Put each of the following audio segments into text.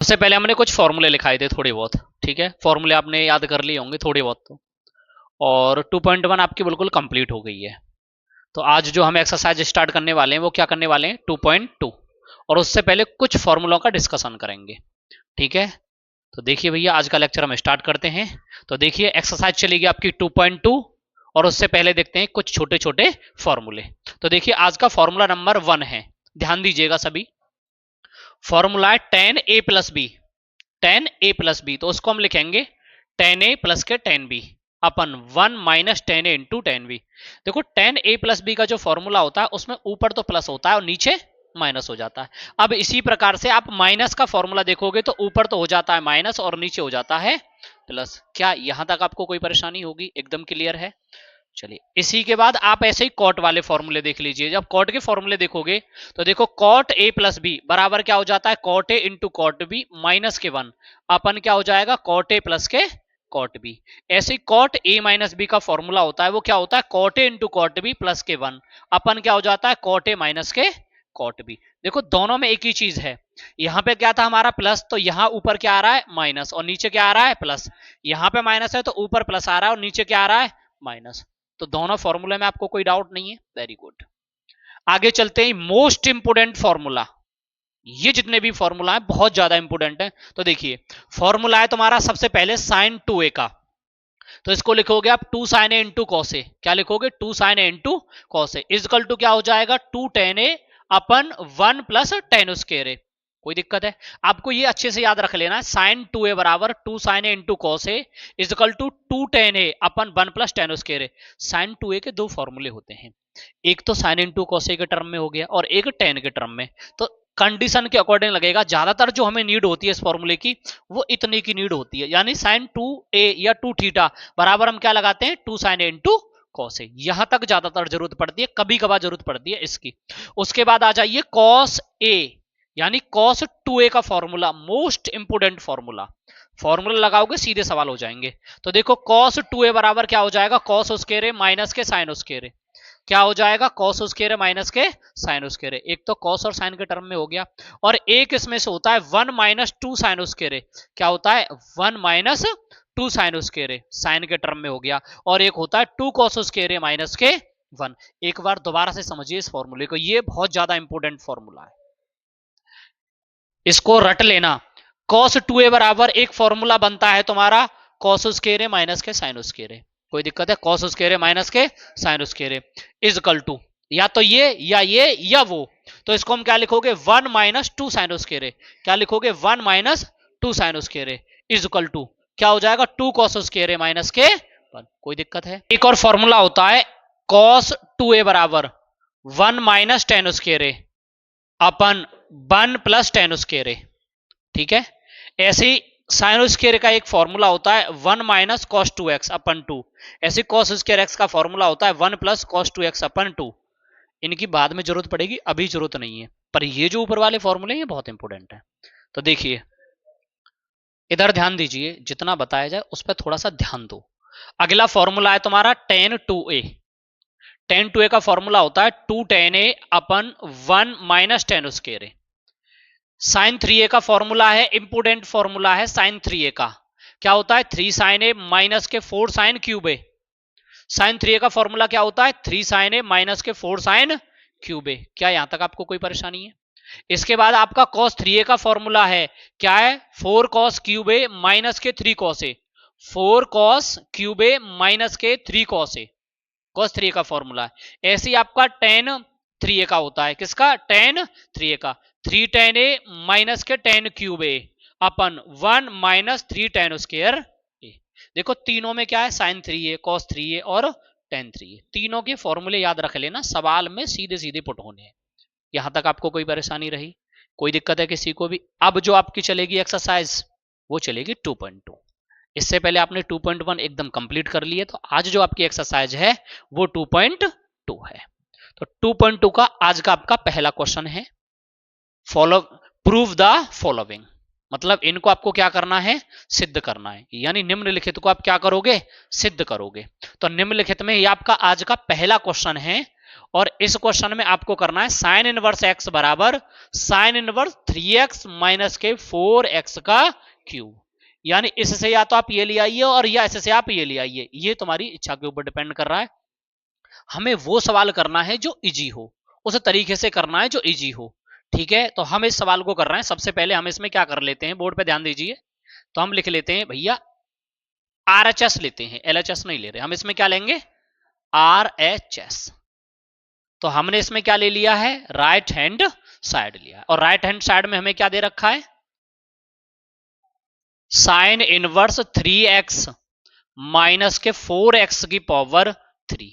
उससे पहले हमने कुछ फॉर्मूले लिखाए थे थोड़े बहुत, ठीक है, फॉर्मूले आपने याद कर लिए होंगे थोड़े बहुत तो। और 2.1 आपकी बिल्कुल कंप्लीट हो गई है। तो आज जो हम एक्सरसाइज स्टार्ट करने वाले हैं वो क्या करने वाले हैं, 2.2। और उससे पहले कुछ फॉर्मूलों का डिस्कशन करेंगे, ठीक है। तो देखिए भैया, आज का लेक्चर हम स्टार्ट करते हैं। तो देखिए एक्सरसाइज चलेगी आपकी 2.2, और उससे पहले देखते हैं कुछ छोटे छोटे फॉर्मूले। तो देखिए आज का फॉर्मूला नंबर 1 है, ध्यान दीजिएगा सभी। फॉर्मूला है tan a plus B, tan a plus B, तो उसको हम लिखेंगे tan a प्लस के tan b upon 1 minus tan a into tan b। देखो tan a प्लस बी का जो फॉर्मूला होता है उसमें ऊपर तो प्लस होता है और नीचे माइनस हो जाता है। अब इसी प्रकार से आप माइनस का फॉर्मूला देखोगे तो ऊपर तो हो जाता है माइनस और नीचे हो जाता है प्लस। क्या यहां तक आपको कोई परेशानी होगी, एकदम क्लियर है। चलिए इसी के बाद आप ऐसे ही कॉट वाले फॉर्मूले देख लीजिए। जब कॉट के फॉर्मूले देखोगे तो देखो कॉट ए प्लस बी बराबर क्या हो जाता है, cot A into cot B minus के 1 अपन क्या हो जाएगा, कॉट ए प्लस के कॉट बी। ऐसे ही कॉट ए माइनस बी का फॉर्मूला होता है वो क्या होता है, cot A into cot B plus के 1 अपन क्या हो जाता है, कॉट ए माइनस के कॉट बी। देखो दोनों में एक ही चीज है, यहां पे क्या था हमारा प्लस, तो यहां ऊपर क्या आ रहा है माइनस और नीचे क्या आ रहा है प्लस। यहां पे माइनस है तो ऊपर प्लस आ रहा है और नीचे क्या आ रहा है माइनस। तो दोनों फॉर्मूले में आपको कोई डाउट नहीं है, वेरी गुड। आगे चलते हैं, मोस्ट इंपोर्टेंट फॉर्मूला। ये जितने भी फॉर्मूला है बहुत ज्यादा इंपोर्टेंट है। तो देखिए फॉर्मूला है तुम्हारा सबसे पहले साइन 2a का, तो इसको लिखोगे आप 2 sine A into cos A. क्या लिखोगे, 2 sine A into cos A is equal to क्या हो जाएगा, 2 tan A upon 1 plus tan square A. कोई दिक्कत है, आपको ये अच्छे से याद रख लेना है, साइन 2a बराबर 2 sine A into cos A is equal to 2 tan A upon 1 plus tan square A. Sine 2a के दो फॉर्मूले होते हैं, एक तो साइन इंटू कॉस ए के टर्म में हो गया और एक टेन के टर्म में। तो कंडीशन के अकॉर्डिंग लगेगा, ज्यादातर जो हमें नीड होती है इस फॉर्मूले की वो इतने की नीड होती है, यानी साइन 2a या 2 थीटा बराबर हम क्या लगाते हैं, 2 साइन ए इंटू कॉस ए। यहां तक ज्यादातर जरूरत पड़ती है, कभी कभार जरूरत पड़ती है इसकी। उसके बाद आ जाइए कॉस ए, यानी कॉस 2a का formula, most important formula. Formula लगाओगे सीधे सवाल हो जाएंगे। तो देखो कॉस 2a बराबर क्या हो जाएगा, कॉस स्क्वायर ए माइनस के साइन स्क्वायर ए। क्या हो जाएगा, कॉस स्क्वायर माइनस के साइन स्क्वायर। एक तो कॉस और साइन के टर्म में हो गया, और एक इसमें से होता है 1 माइनस 2 साइन स्क्वायर। क्या होता है, 1 माइनस 2 साइन स्क्वायर, साइन के टर्म में हो गया। और एक होता है 2 कॉस स्क्वायर माइनस के 1। एक बार दोबारा से समझिए इस फॉर्मूले को, ये बहुत ज्यादा इंपॉर्टेंट फॉर्मूला है, इसको रट लेना। कॉस 2a बराबर एक फॉर्मूला बनता है तुम्हारा कॉस स्क्वायर माइनस के साइन स्क्वायर। कोई दिक्कत है, कॉस स्क्वायर माइनस के साइन स्क्वायर इजकल टू या तो ये या वो। तो इसको हम क्या लिखोगे, 1 माइनस 2 साइन स्क्वायर। क्या लिखोगे, 1 minus 2 sine square is equal to क्या हो जाएगा, 2 कॉस स्क्वायर माइनस के 1। कोई दिक्कत है। एक और फॉर्मूला होता है कॉस 2a बराबर 1 minus tan square upon 1 plus tan square. ठीक है, ऐसे ही साइन स्क्वायर का एक फॉर्मूला होता है 1 माइनस कॉस 2x अपन 2। ऐसे कॉस स्क्वायर x का फॉर्मूला होता है 1 प्लस कॉस 2x अपन 2। इनकी बाद में जरूरत पड़ेगी, अभी जरूरत नहीं है, पर ये जो ऊपर वाले फॉर्मूले ये बहुत इंपॉर्टेंट है। तो देखिए इधर ध्यान दीजिए, जितना बताया जाए उस पर थोड़ा सा ध्यान दो। अगला फॉर्मूला है तुम्हारा tan 2a। tan 2a का फॉर्मूला होता है 2 tan a upon 1 minus tan square. Sine 3a का फॉर्मूला है, इंपोर्टेंट फॉर्मूला है साइन 3a का। क्या होता है, 3 साइन ए माइनस के 4 साइन क्यूब ए। साइन 3a का फॉर्मूला क्या होता है, 3 साइन ए माइनस के 4 साइन क्यूब ए। क्या यहां तक आपको कोई परेशानी है। इसके बाद आपका cos 3a का फॉर्मूला है, क्या है, 4 cos क्यूब ए माइनस के 3 cos ए। 4 cos क्यूब ए माइनस के 3 cos ए, cos 3a का फॉर्मूला है। ऐसे ही आपका tan 3a का होता है, किसका, tan 3a का, 3 tan a माइनस के tan क्यूब ए अपन 1 माइनस 3 tan स्क्वायर ए। देखो तीनों में क्या है, साइन 3a, cos 3a और tan 3a, तीनों के फॉर्मूले याद रख लेना, सवाल में सीधे सीधे पुट होने हैं। यहां तक आपको कोई परेशानी रही, कोई दिक्कत है किसी को भी। अब जो आपकी चलेगी एक्सरसाइज वो चलेगी 2.2। इससे पहले आपने 2.1 एकदम कंप्लीट कर लिए, तो आज जो आपकी एक्सरसाइज है वो 2.2 है। तो 2.2 का आज का आपका पहला क्वेश्चन है, फॉलो प्रूव द फॉलोइंग। मतलब इनको आपको क्या करना है, सिद्ध करना है, यानी निम्नलिखित को आप क्या करोगे, सिद्ध करोगे। तो निम्नलिखित में ये आपका आज का पहला क्वेश्चन है, और इस क्वेश्चन में आपको करना है साइन इनवर्स एक्स बराबर साइन इनवर्स 3x माइनस के 4x का क्यूब। यानी इससे या तो आप ये ले आइए और या इससे आप ये ले आइए, ये तुम्हारी इच्छा के ऊपर डिपेंड कर रहा है। हमें वो सवाल करना है जो इजी हो, उस तरीके से करना है जो इजी हो। ठीक है, तो हम इस सवाल को कर रहे हैं। सबसे पहले हम इसमें क्या कर लेते हैं, बोर्ड पे ध्यान दीजिए। तो हम लिख लेते हैं भैया RHS लेते हैं, LHS नहीं ले रहे। हम इसमें क्या लेंगे, RHS। तो हमने इसमें क्या ले लिया है, राइट हैंड साइड लिया। और राइट हैंड साइड में हमें क्या दे रखा है, साइन इनवर्स 3x माइनस के 4x की पावर 3।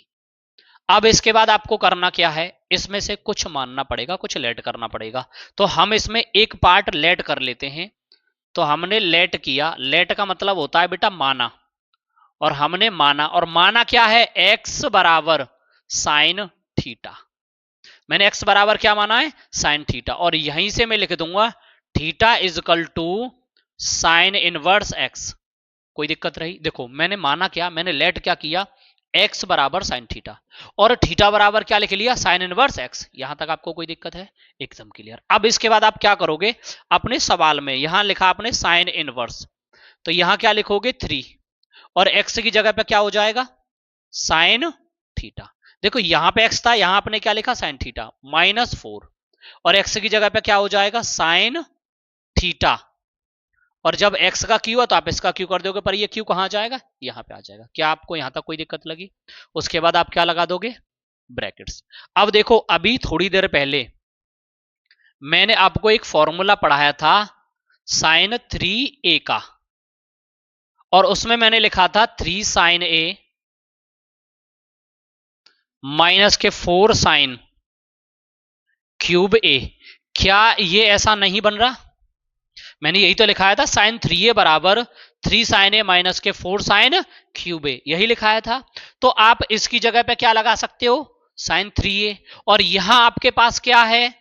अब इसके बाद आपको करना क्या है, इसमें से कुछ मानना पड़ेगा, कुछ लेट करना पड़ेगा। तो हम इसमें एक पार्ट लेट कर लेते हैं। तो हमने लेट किया, लेट का मतलब होता है बेटा माना, और हमने माना, और माना क्या है, x बराबर साइन थीटा। मैंने x बराबर क्या माना है, साइन थीटा। और यहीं से मैं लिख दूंगा theta is equal to sine inverse x। कोई दिक्कत रही, देखो मैंने माना क्या, मैंने लेट क्या किया, x बराबर साइन थीटा, और थीटा बराबर क्या लिख लिया, साइन इनवर्स x। यहां तक आपको कोई दिक्कत है, एकदम क्लियर। अब इसके बाद आप क्या करोगे, अपने सवाल में यहां लिखा आपने साइन इनवर्स, तो यहां क्या लिखोगे 3, और x की जगह पे क्या हो जाएगा, साइन थीटा। देखो यहां पे x था, यहां आपने क्या लिखा, साइन थीटा -4, और x की जगह पे क्या हो जाएगा, साइन थीटा। और जब x का क्यू है तो आप इसका क्यू कर दोगे, पर ये क्यू कहां जाएगा, यहां पे आ जाएगा। क्या आपको यहां तक कोई दिक्कत लगी, उसके बाद आप क्या लगा दोगे, ब्रैकेट्स। अब देखो अभी थोड़ी देर पहले मैंने आपको एक फॉर्मूला पढ़ाया था साइन 3a का, और उसमें मैंने लिखा था 3 साइन a माइनस के 4 साइन क्यूब a। क्या ये ऐसा नहीं बन रहा, मैंने यही तो लिखाया था साइन 3a बराबर 3 साइन a माइनस के 4 साइन क्यूब a, यही लिखाया था। तो आप इसकी जगह पे क्या लगा सकते हो, साइन 3a, और यहां आपके पास क्या है,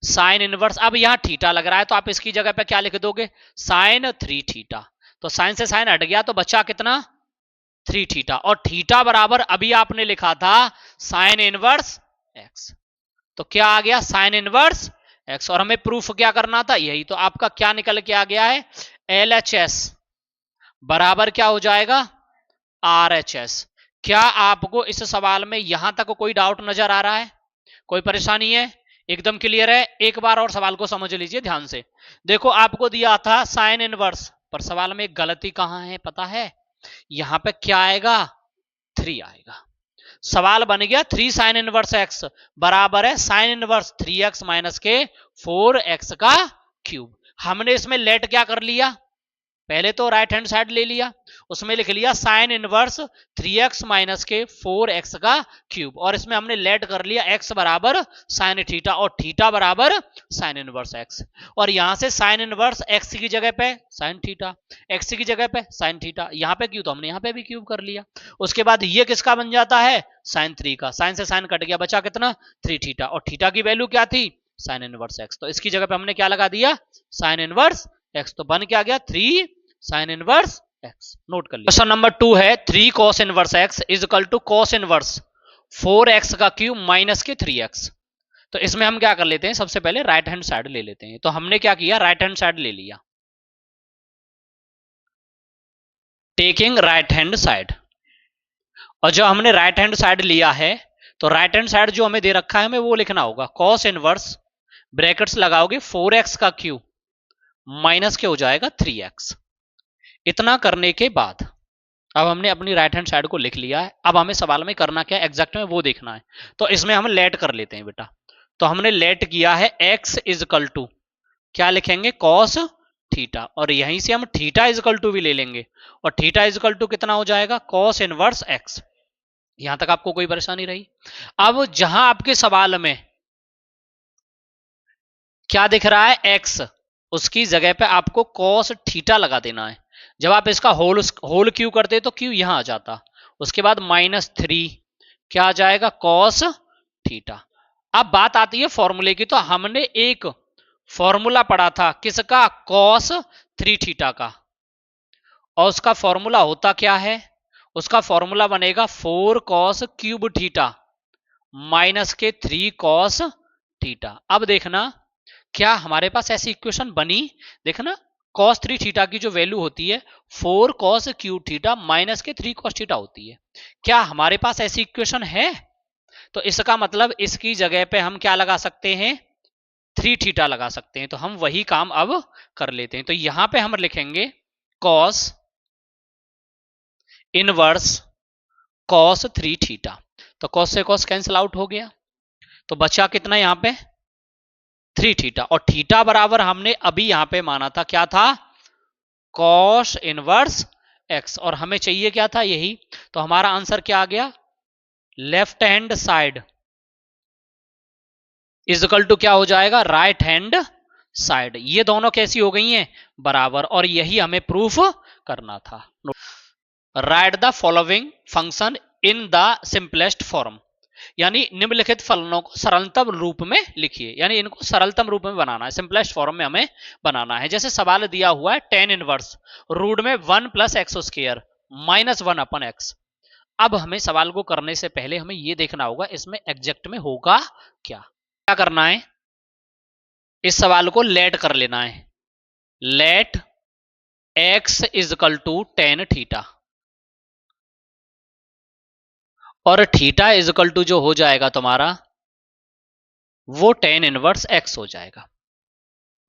साइन इनवर्स। अब यहां थीटा लग रहा है तो आप इसकी जगह पे क्या लिख दोगे, साइन 3 थीटा। तो साइन से साइन हट गया तो बचा कितना, 3 थीटा, और थीटा बराबर अभी आपने लिखा था साइन इनवर्स x। तो क्या आ गया, साइन इनवर्स x। और हमें प्रूफ क्या करना था, यही तो आपका क्या निकल के आ गया है, LHS बराबर क्या हो जाएगा, RHS। क्या आपको इस सवाल में यहां तक कोई डाउट नजर आ रहा है, कोई परेशानी है, एकदम क्लियर है। एक बार और सवाल को समझ लीजिए ध्यान से। देखो आपको दिया था साइन इनवर्स, पर सवाल में एक गलती कहां है पता है, यहां पे क्या आएगा, 3 आएगा। सवाल बन गया 3 साइन इनवर्स x बराबर है साइन इनवर्स 3x माइनस के 4x का क्यूब। हमने इसमें लेट क्या कर लिया, पहले तो राइट हैंड साइड ले लिया, उसमें लिख लिया साइन इनवर्स 3x माइनस के 4x का क्यूब, और इसमें हमने लेट कर लिया x बराबर साइन थीटा, और थीटा बराबर साइन इनवर्स x। और यहां से साइन इनवर्स x की जगह पे साइन थीटा, x की जगह पे साइन थीटा, यहां पे क्यूब तो हमने यहां पे भी क्यूब कर लिया। उसके बाद ये किसका बन जाता है, साइन 3 का, साइन से साइन कट गया, बचा कितना, 3 थीटा, और थीटा की वैल्यू क्या थी, साइन इनवर्स x। तो इसकी जगह पे हमने क्या लगा दिया, साइन इनवर्स x। तो बन क्या गया, 3 साइन इनवर्स x। नोट कर लिया। क्वेश्चन नंबर 2 है 3 cos inverse x is equal to cos inverse 4x का क्यूब माइनस के 3x। तो इसमें हम क्या कर लेते हैं, सबसे पहले राइट हैंड साइड ले लेते हैं। तो हमने क्या किया, राइट हैंड साइड ले लिया, टेकिंग राइट हैंड साइड। और जब हमने राइट हैंड साइड लिया है तो राइट हैंड साइड जो हमें दे रखा है हमें वो लिखना होगा, cos इनवर्स ब्रैकेट्स लगाओगे 4x का क्यूब माइनस के हो जाएगा 3x। इतना करने के बाद अब हमने अपनी राइट हैंड साइड को लिख लिया है। अब हमें सवाल में करना क्या है एग्जैक्ट में वो देखना है। तो इसमें हम लेट कर लेते हैं बेटा। तो हमने लेट किया है x इज इक्वल टू क्या लिखेंगे, cos थीटा, और यहीं से हम थीटा इज इक्वल टू भी ले लेंगे, और थीटा इज इक्वल टू कितना हो जाएगा, cos इनवर्स x। यहां तक आपको कोई परेशानी रही। अब जहां आपके सवाल में क्या दिख रहा है x, उसकी जगह पे आपको cos थीटा लगा देना है। जब आप इसका होल क्यू करते तो क्यू यहां आ जाता, उसके बाद -3 क्या आ जाएगा, cos थीटा। अब बात आती है फॉर्मूले की। तो हमने एक फॉर्मूला पढ़ा था किसका, cos 3 थीटा का, और उसका फॉर्मूला होता क्या है, उसका फॉर्मूला बनेगा 4 cos क्यूब थीटा माइनस के 3 कॉस थीटा। अब देखना क्या हमारे पास ऐसी इक्वेशन बनी, देखना cos 3 थीटा की जो वैल्यू होती है 4 cos क्यू थीटा माइनस के 3 cos थीटा होती है। क्या हमारे पास ऐसी इक्वेशन है? तो इसका मतलब इसकी जगह पे हम क्या लगा सकते हैं, 3 थीटा लगा सकते हैं। तो हम वही काम अब कर लेते हैं। तो यहां पे हम लिखेंगे cos इनवर्स cos 3 थीटा। तो cos से cos कैंसिल आउट हो गया, तो बचा कितना यहां पे 3 थीटा। और थीटा बराबर हमने अभी यहां पे माना था, क्या था, cos इनवर्स x। और हमें चाहिए क्या था, यही। तो हमारा आंसर क्या आ गया, left hand side is equal to क्या हो जाएगा, राइट हैंड साइड। ये दोनों कैसी हो गई हैं, बराबर। और यही हमें प्रूफ करना था। Right the following function in the simplest form, यानी निम्नलिखित फलनों को सरलतम रूप में लिखिए, यानी इनको सरलतम रूप में बनाना है, सिंपलेस्ट फॉर्म में हमें बनाना है। जैसे सवाल दिया हुआ है टेन इनवर्स रूट में 1 प्लस एक्स स्क्वायर माइनस 1 अपन एक्स। अब हमें सवाल को करने से पहले हमें यह देखना होगा इसमें एग्जैक्ट में होगा क्या। क्या करना है, इस सवाल को लेट कर लेना है, let x is equal to tan theta, और थीटा इज इक्वल टू जो हो जाएगा तुम्हारा वो टेन इनवर्स एक्स हो जाएगा।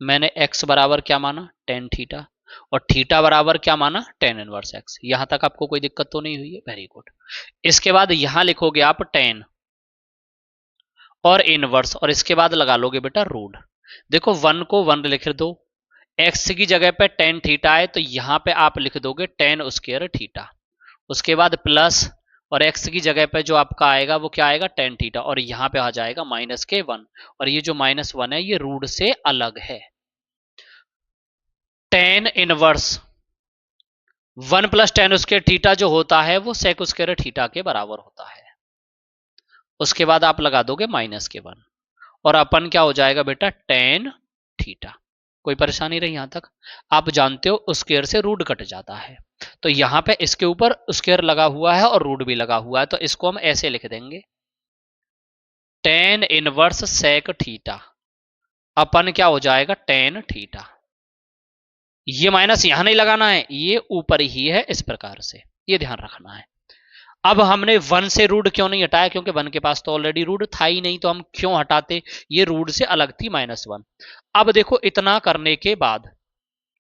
मैंने एक्स बराबर क्या माना, टेन थीटा, और थीटा बराबर क्या माना, टेन इनवर्स एक्स। यहां तक आपको कोई दिक्कत तो नहीं हुई है, वेरी गुड। इसके बाद यहां लिखोगे आप टेन और इनवर्स, और इसके बाद लगा लोगे बेटा रूट। देखो 1 को 1 लिख दो, एक्स की जगह पे टेन थीटा है तो यहां पे आप लिख दोगे टेन स्क्वायर थीटा, उसके बाद प्लस, और x की जगह पे जो आपका आएगा वो क्या आएगा, टेन थीटा, और यहां पे आ जाएगा माइनस के 1, और ये जो माइनस 1 है ये रूट से अलग है। Tan inverse 1 plus tan square theta जो होता है वो सेक स्क्वायर थीटा के बराबर होता है। उसके बाद आप लगा दोगे माइनस के 1, और अपन क्या हो जाएगा बेटा, टेन थीटा। कोई परेशानी रही यहां तक? आप जानते हो स्क्वायर से रूट कट जाता है, तो यहां पे इसके ऊपर स्क्वायर लगा हुआ है और रूट भी लगा हुआ है, तो इसको हम ऐसे लिख देंगे टेन इनवर्स सेक थीटा अपन क्या हो जाएगा, टेन थीटा। ये माइनस यहां नहीं लगाना है, ये ऊपर ही है, इस प्रकार से ये ध्यान रखना है। अब हमने 1 से रूट क्यों नहीं हटाया, क्योंकि 1 के पास तो ऑलरेडी रूट था ही नहीं, तो हम क्यों हटाते, ये रूट से अलग थी माइनस 1। अब देखो इतना करने के बाद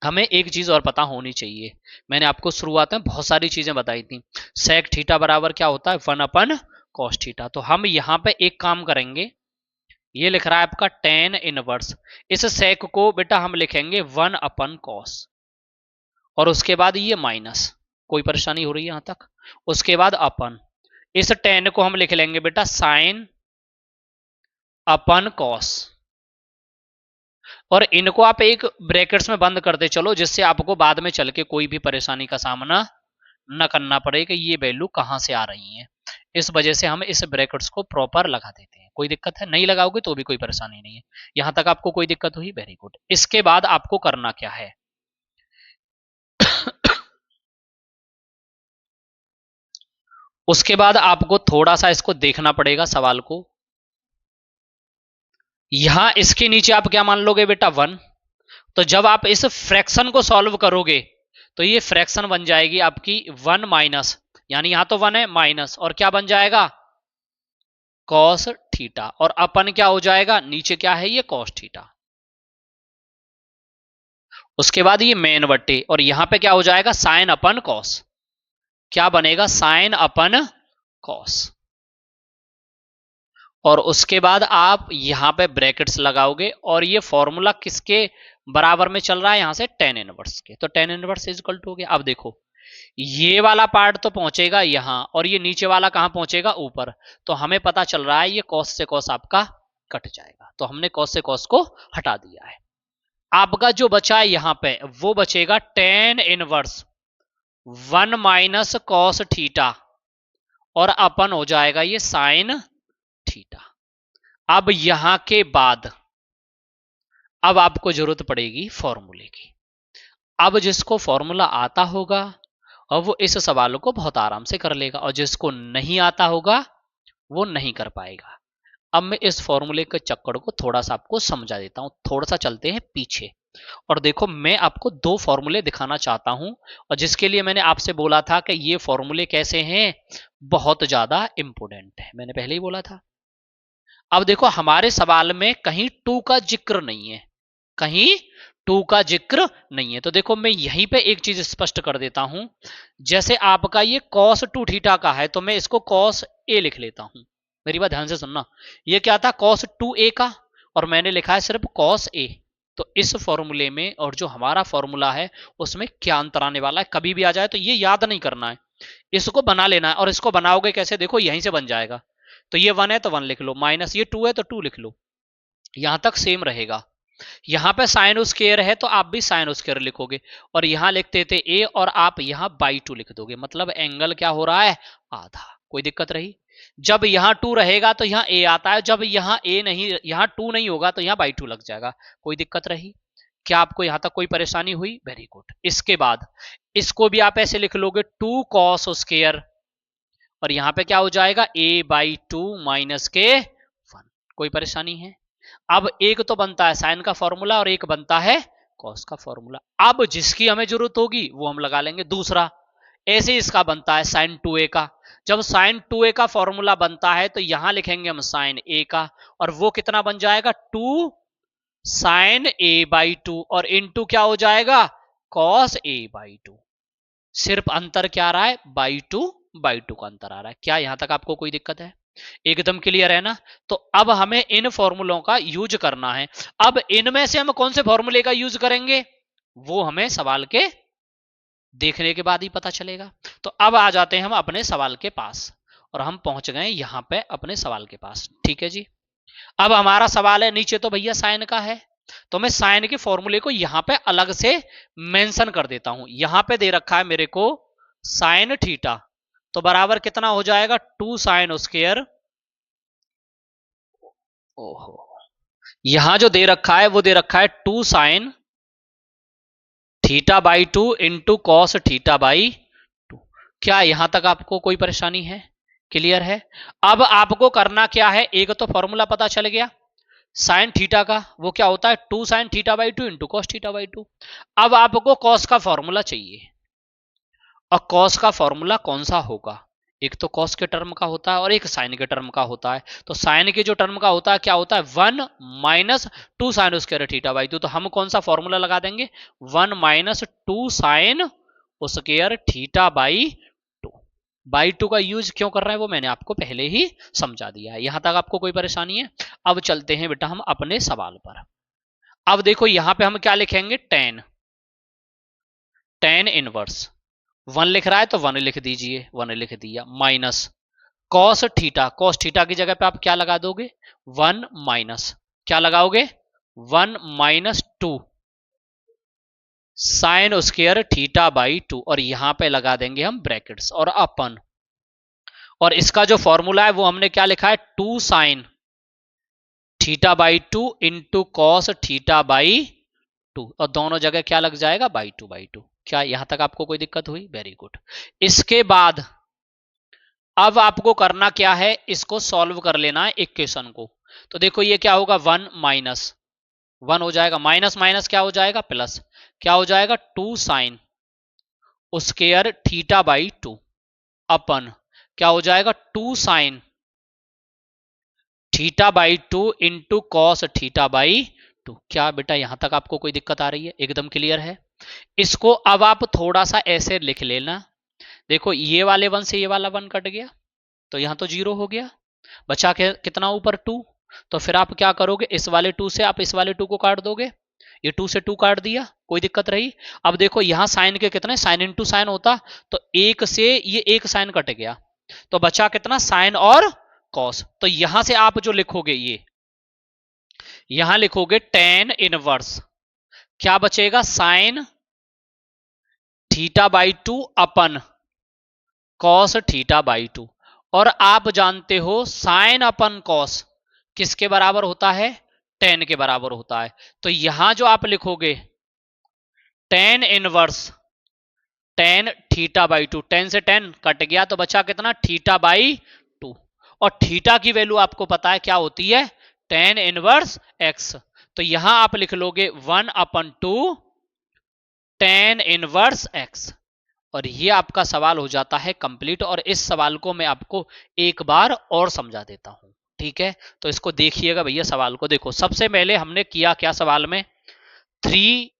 हमें एक चीज और पता होनी चाहिए। मैंने आपको शुरुआत में बहुत सारी चीजें बताई थी, सेक थीटा बराबर क्या होता है, 1 अपन कॉस थीटा। तो हम यहां पे एक काम करेंगे, ये लिख रहा है आपका टेन इनवर्स, इस सेक को बेटा हम लिखेंगे 1 अपन कॉस, और उसके बाद ये माइनस। कोई परेशानी हो रही है यहां तक? उसके बाद अपन इस टेन को हम लिख लेंगे बेटा साइन अपन कॉस, और इनको आप एक ब्रैकेट्स में बंद करते चलो, जिससे आपको बाद में चल के कोई भी परेशानी का सामना न करना पड़े कि ये वैल्यू कहां से आ रही है। इस वजह से हम इस ब्रैकेट्स को प्रॉपर लगा देते हैं। कोई दिक्कत है? नहीं लगाओगे तो भी कोई परेशानी नहीं है। यहां तक आपको कोई दिक्कत हुई, वेरी गुड। इसके बाद आपको करना क्या है, उसके बाद आपको थोड़ा सा इसको देखना पड़ेगा सवाल को। यहां इसके नीचे आप क्या मान लोगे बेटा, 1। तो जब आप इस फ्रैक्शन को सॉल्व करोगे तो ये फ्रैक्शन बन जाएगी आपकी 1 माइनस, यानी यहां तो 1 है माइनस, और क्या बन जाएगा, कॉस थीटा, और अपन क्या हो जाएगा, नीचे क्या है ये कॉस थीटा। उसके बाद ये मेन बट्टे, और यहां पे क्या हो जाएगा, साइन अपन कॉस। क्या बनेगा, साइन अपन कॉस। और उसके बाद आप यहां पे ब्रैकेट्स लगाओगे, और ये फॉर्मूला किसके बराबर में चल रहा है, यहां से टेन इनवर्स के। तो tan inverse is equal to हो गया। अब देखो ये वाला पार्ट तो पहुंचेगा यहां, और ये नीचे वाला कहां पहुंचेगा, ऊपर। तो हमें पता चल रहा है ये कॉस से कॉस आपका कट जाएगा, तो हमने कॉस से कॉस को हटा दिया है। आपका जो बचा है यहां पे वो बचेगा tan inverse 1 minus cos theta, और अपन हो जाएगा ये साइन थीटा। अब यहां के बाद अब आपको जरूरत पड़ेगी फॉर्मूले की। अब जिसको फॉर्मूला आता होगा और वो इस सवाल को बहुत आराम से कर लेगा, और जिसको नहीं आता होगा वो नहीं कर पाएगा। अब मैं इस फॉर्मूले के चक्कर को थोड़ा सा आपको समझा देता हूं, थोड़ा सा चलते हैं पीछे। और देखो मैं आपको दो फॉर्मूले दिखाना चाहता हूं, और जिसके लिए मैंने आपसे बोला था कि ये फॉर्मूले कैसे हैं, बहुत ज्यादा इंपोर्टेंट है, मैंने पहले ही बोला था। अब देखो हमारे सवाल में कहीं टू का जिक्र नहीं है, कहीं टू का जिक्र नहीं है। तो देखो मैं यहीं पे एक चीज स्पष्ट कर देता हूं, जैसे आपका ये cos 2 थीटा का है तो मैं इसको cos a लिख लेता हूं। मेरी बात ध्यान से सुनना, ये क्या था cos 2a का, और मैंने लिखा है सिर्फ cos a। तो इस फॉर्मूले में और जो हमारा फॉर्मूला है उसमें क्या अंतर आने वाला है, कभी भी आ जाए तो ये याद नहीं करना है, इसको बना लेना है। और इसको बनाओगे कैसे, देखो यहीं से बन जाएगा। तो ये 1 है तो 1 लिख लो, माइनस ये 2 है तो 2 लिख लो, यहां तक सेम रहेगा। यहां पे साइन स्क्वायर है तो आप भी साइन स्क्वायर लिखोगे, और यहां लिखते थे ए और आप यहां बाई 2 लिख दोगे, मतलब एंगल क्या हो रहा है, आधा। कोई दिक्कत रही? जब यहां 2 रहेगा तो यहां ए आता है, जब यहां ए नहीं, यहां 2 नहीं होगा तो यहां बाई 2 लग जाएगा। कोई दिक्कत रही? क्या आपको यहां तक कोई परेशानी हुई? Very good. इसके बाद इसको भी आप ऐसे लिख लोगे 2 कॉस स्क्वायर, और यहां पे क्या हो जाएगा, ए बाई 2 माइनस के 1। कोई परेशानी है? अब एक तो बनता है साइन का फॉर्मूला और एक बनता है कॉस का फॉर्मूला। अब जिसकी हमें जरूरत होगी वो हम लगा लेंगे दूसरा। ऐसे इसका बनता है साइन 2a का। जब साइन 2a का फॉर्मूला बनता है तो यहां लिखेंगे हम साइन a का, और वो कितना बन जाएगा, 2 साइन a बाई 2, और इनटू क्या हो जाएगा, कॉस a बाई 2। सिर्फ अंतर क्या आ रहा है, बाई टू का अंतर आ रहा है। क्या यहां तक आपको कोई दिक्कत है? एकदम क्लियर है ना? तो अब हमें इन फॉर्मूलों का यूज करना है। अब इनमें से हम कौन से फॉर्मूले का यूज करेंगे वो हमें सवाल के देखने के बाद ही पता चलेगा। तो अब आ जाते हैं हम अपने सवाल के पास, और हम पहुंच गए यहां पे अपने सवाल के पास। ठीक है जी। अब हमारा सवाल है, नीचे तो भैया साइन का है, तो मैं साइन के फॉर्मूले को यहां पे अलग से मेंशन कर देता हूं। यहां पे दे रखा है मेरे को साइन थीटा, तो बराबर कितना हो जाएगा, 2 साइन स्क्वायर। ओहो, यहां जो दे रखा है वो दे रखा है 2 sine theta by 2 into cos theta by 2। क्या यहां तक आपको कोई परेशानी है? क्लियर है? अब आपको करना क्या है, एक तो फॉर्मूला पता चल गया साइन थीटा का, वो क्या होता है 2 sine theta by 2 into cos theta by 2। अब आपको कॉस का फॉर्मूला चाहिए, और कॉस का फॉर्मूला कौन सा होगा, एक तो कॉस के टर्म का होता है और एक साइन के टर्म का होता है। तो साइन के जो टर्म का होता है क्या होता है, 1 minus 2 sine square theta by 2। तो हम कौन सा फॉर्मूला लगा देंगे, 1 minus 2 sine square theta by 2। By 2 का यूज क्यों कर रहे हैं वो मैंने आपको पहले ही समझा दिया है। यहां तक आपको कोई परेशानी है? अब चलते हैं बेटा हम अपने सवाल पर। अब देखो यहां पे हम क्या लिखेंगे, टेन इनवर्स 1 लिख रहा है तो 1 लिख दीजिए, 1 लिख दिया, minus cos theta, cos theta की जगह पे आप क्या लगा दोगे, 1 माइनस क्या लगाओगे, 1 minus 2 sine square theta by 2, और यहां पे लगा देंगे हम ब्रैकेट्स और अपन। और इसका जो फॉर्मूला है वो हमने क्या लिखा है, 2 sine theta by 2 into cos theta by 2, और दोनों जगह क्या लग जाएगा, बाई 2। क्या यहां तक आपको कोई दिक्कत हुई? Very good. इसके बाद अब आपको करना क्या है, इसको सॉल्व कर लेना है इक्वेशन को। तो देखो ये क्या होगा, 1 माइनस 1 हो जाएगा, माइनस माइनस क्या हो जाएगा, प्लस, क्या हो जाएगा, 2 साइन स्क्वायर थीटा बाई 2 अपन क्या हो जाएगा, 2 sine theta by 2 into cos theta by 2। क्या बेटा यहां तक आपको कोई दिक्कत आ रही है? एकदम क्लियर है। इसको अब आप थोड़ा सा ऐसे लिख लेना, देखो ये वाले 1 से ये वाला 1 कट गया तो यहां तो 0 हो गया, बचा के कितना ऊपर 2। तो फिर आप क्या करोगे, इस वाले 2 से आप इस वाले 2 को काट दोगे, ये 2 से 2 काट दिया, कोई दिक्कत रही? अब देखो यहां साइन के कितने, साइन इंटू साइन होता तो 1 से ये 1 साइन कट गया, तो बचा कितना, साइन और कॉस। तो यहां से आप जो लिखोगे, ये यहां लिखोगे टेन इनवर्स, क्या बचेगा, sine theta by 2 upon cos theta by 2। और आप जानते हो साइन अपन कॉस किसके बराबर होता है, टेन के बराबर होता है। तो यहां जो आप लिखोगे tan inverse tan theta by 2, 10 से 10 कट गया तो बचा कितना, थीटा बाई 2। और थीटा की वैल्यू आपको पता है क्या होती है, tan इनवर्स x। तो यहां आप लिख लोगे 1/2 tan इनवर्स x, और ये आपका सवाल हो जाता है कंप्लीट। और इस सवाल को मैं आपको एक बार और समझा देता हूं, ठीक है। तो इसको देखिएगा भैया, सवाल को देखो। सबसे पहले हमने किया क्या, सवाल में 3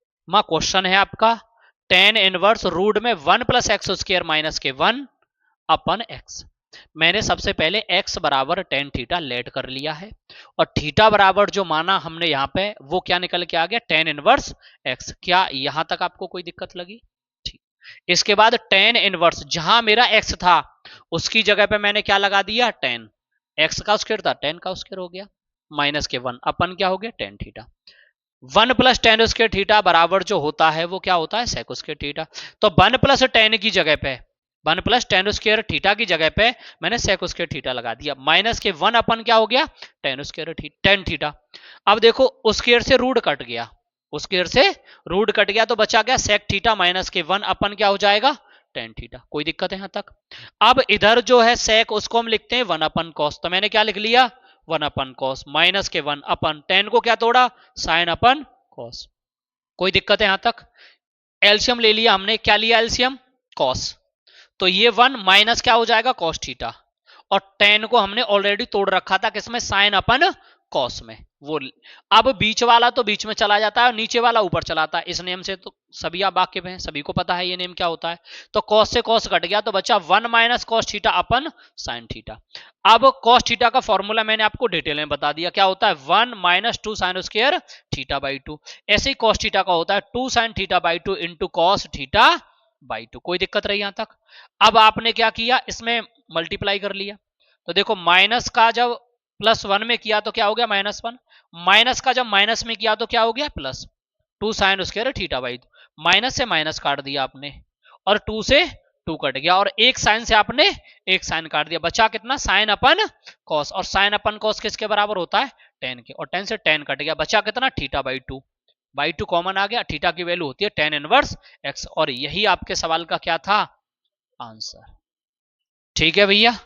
क्वेश्चन है आपका, tan इनवर्स रूट में 1 प्लस एक्स स्क्र माइनस के 1 अपन x। मैंने सबसे पहले x बराबर tan थीटा लेट कर लिया है, और थीटा बराबर जो माना हमने यहां पे वो क्या निकल के आ गया, tan इनवर्स x। क्या यहां तक आपको कोई दिक्कत लगी? ठीक। इसके बाद tan इनवर्स, जहां मेरा x था उसकी जगह पे मैंने क्या लगा दिया, tan। x का स्क्वायर था, tan का स्क्वायर हो गया, माइनस के 1 अपन क्या हो गया, tan theta. 1 plus tan square theta बराबर जो होता है वो क्या होता है, sec स्क्वायर थीटा। तो 1 प्लस tan की जगह पे 1 प्लस tan स्क्वायर थीटा की जगह पे मैंने sec स्क्वायर थीटा लगा दिया, माइनस के 1 अपन क्या हो गया, tan स्क्वायर tan थीटा। अब देखो उस स्क्वायर से रूट कट गया, उस स्क्वायर से रूट कट गया तो बचा गया sec थीटा माइनस के 1 अपन क्या हो जाएगा, tan थीटा। कोई दिक्कत है यहां तक? अब इधर जो है sec उसको हम लिखते हैं 1 अपन cos, तो मैंने क्या लिख लिया, 1 अपन कॉस माइनस के 1 अपन tan को क्या तोड़ा, साइन अपन कॉस। कोई दिक्कत है यहां तक? एलसीएम ले लिया हमने, क्या लिया एलसीएम, कॉस। तो ये 1 माइनस क्या हो जाएगा, कॉस थीटा, और tan को हमने ऑलरेडी तोड़ रखा था किसमें, साइन अपन कॉस में। वो अब बीच वाला तो बीच में चला जाता है और नीचे वाला ऊपर चलाता है, इस नेम से तो सभी आप वाकिफ हैं, सभी को पता है ये नेम क्या होता है। तो कॉस से कॉस कट गया तो बचा 1 माइनस कॉस थीटा अपन साइन थीटा। अब कॉस थीटा का फॉर्मूला मैंने आपको डिटेल में बता दिया, क्या होता है, 1 minus 2 sine square theta by 2। ऐसे ही कॉस थीटा का होता है 2 sine theta by 2 into cos theta by 2। कोई दिक्कत रही यहां तक? अब आपने क्या किया, इसमें मल्टीप्लाई कर लिया। तो देखो माइनस का जब प्लस 1 में किया तो क्या हो गया, -1। माइनस का जब माइनस में किया तो क्या हो गया, plus 2 sine square theta by 2। Minus से माइनस काट दिया आपने, और 2 से 2 कट गया, और एक साइन से आपने एक साइन काट दिया, बचा कितना, साइन अपन कॉस। और साइन अपन कॉस किसके बराबर होता है, tan के, और tan से tan कट गया, बचा कितना, थीटा बाई 2। बाई 2 कॉमन आ गया, थीटा की वैल्यू होती है tan इनवर्स x, और यही आपके सवाल का क्या था, आंसर। ठीक है भैया।